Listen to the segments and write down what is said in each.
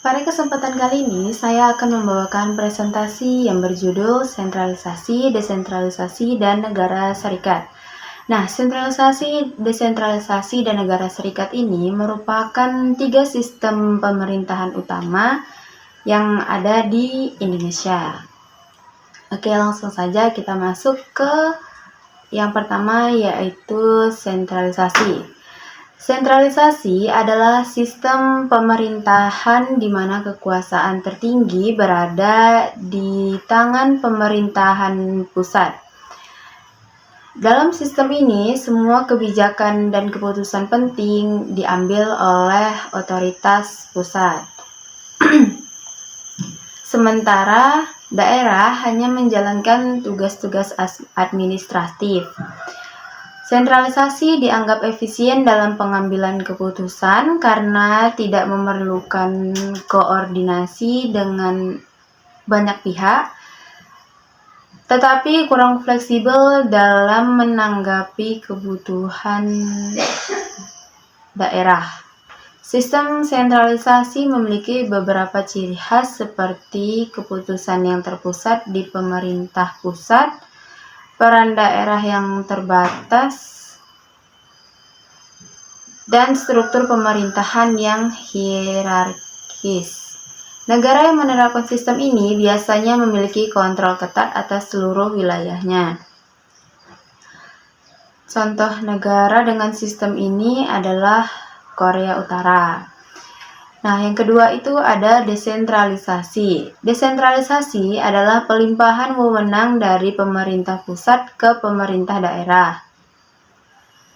Pada kesempatan kali ini, saya akan membawakan presentasi yang berjudul Sentralisasi, Desentralisasi, dan Negara Serikat. Nah, sentralisasi, desentralisasi, dan negara serikat ini merupakan 3 sistem pemerintahan utama yang ada di Indonesia. Oke, langsung saja kita masuk ke yang pertama, yaitu sentralisasi. Sentralisasi adalah sistem pemerintahan di mana kekuasaan tertinggi berada di tangan pemerintahan pusat. Dalam sistem ini, semua kebijakan dan keputusan penting diambil oleh otoritas pusat. Sementara daerah hanya menjalankan tugas-tugas administratif. Sentralisasi dianggap efisien dalam pengambilan keputusan karena tidak memerlukan koordinasi dengan banyak pihak, tetapi kurang fleksibel dalam menanggapi kebutuhan daerah. Sistem sentralisasi memiliki beberapa ciri khas seperti keputusan yang terpusat di pemerintah pusat, peran daerah yang terbatas, dan struktur pemerintahan yang hierarkis. Negara yang menerapkan sistem ini biasanya memiliki kontrol ketat atas seluruh wilayahnya. Contoh negara dengan sistem ini adalah Korea Utara. Nah, yang kedua itu ada desentralisasi. Desentralisasi adalah pelimpahan wewenang dari pemerintah pusat ke pemerintah daerah.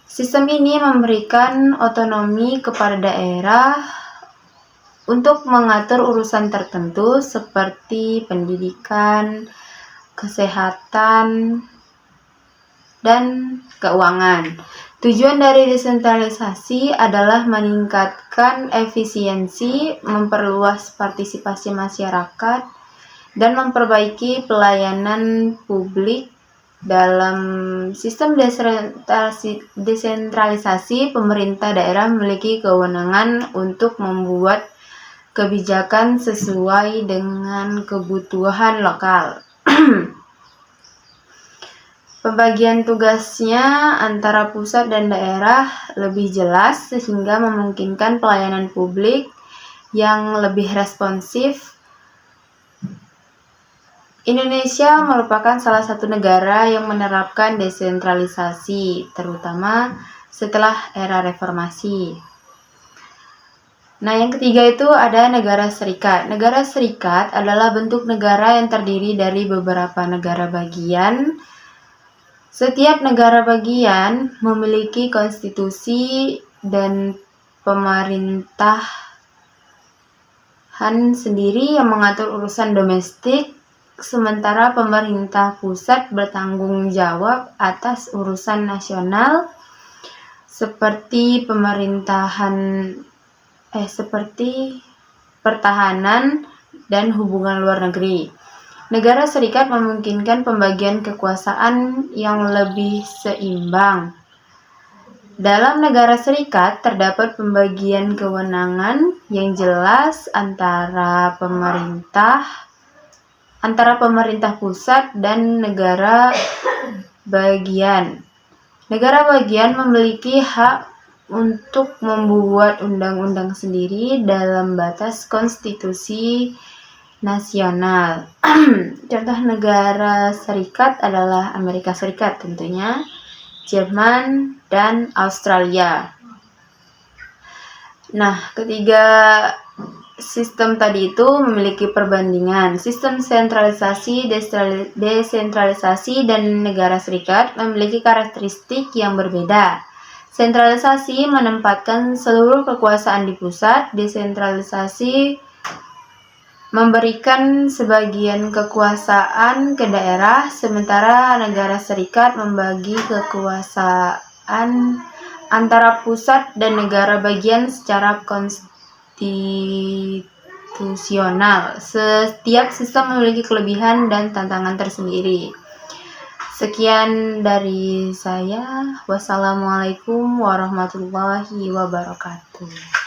Sistem ini memberikan otonomi kepada daerah untuk mengatur urusan tertentu seperti pendidikan, kesehatan, dan keuangan. Tujuan dari desentralisasi adalah meningkatkan efisiensi, memperluas partisipasi masyarakat, dan memperbaiki pelayanan publik. Dalam sistem desentralisasi, pemerintah daerah memiliki kewenangan untuk membuat kebijakan sesuai dengan kebutuhan lokal. Pembagian tugasnya antara pusat dan daerah lebih jelas sehingga memungkinkan pelayanan publik yang lebih responsif. Indonesia merupakan salah satu negara yang menerapkan desentralisasi, terutama setelah era reformasi. Nah, yang ketiga itu ada negara serikat. Negara serikat adalah bentuk negara yang terdiri dari beberapa negara bagian. Setiap negara bagian memiliki konstitusi dan pemerintahan sendiri yang mengatur urusan domestik, sementara pemerintah pusat bertanggung jawab atas urusan nasional seperti pertahanan dan hubungan luar negeri. Negara serikat memungkinkan pembagian kekuasaan yang lebih seimbang. Dalam negara serikat terdapat pembagian kewenangan yang jelas antara pemerintah pusat dan negara bagian. Negara bagian memiliki hak untuk membuat undang-undang sendiri dalam batas konstitusi nasional. Contoh negara serikat adalah Amerika Serikat tentunya, Jerman, dan Australia. Nah, ketiga sistem tadi itu memiliki perbandingan. Sistem sentralisasi, desentralisasi, dan negara serikat memiliki karakteristik yang berbeda. Sentralisasi menempatkan seluruh kekuasaan di pusat, desentralisasi memberikan sebagian kekuasaan ke daerah, sementara negara serikat membagi kekuasaan antara pusat dan negara bagian secara konstitusional. Setiap sistem memiliki kelebihan dan tantangan tersendiri. Sekian dari saya. Wassalamualaikum warahmatullahi wabarakatuh.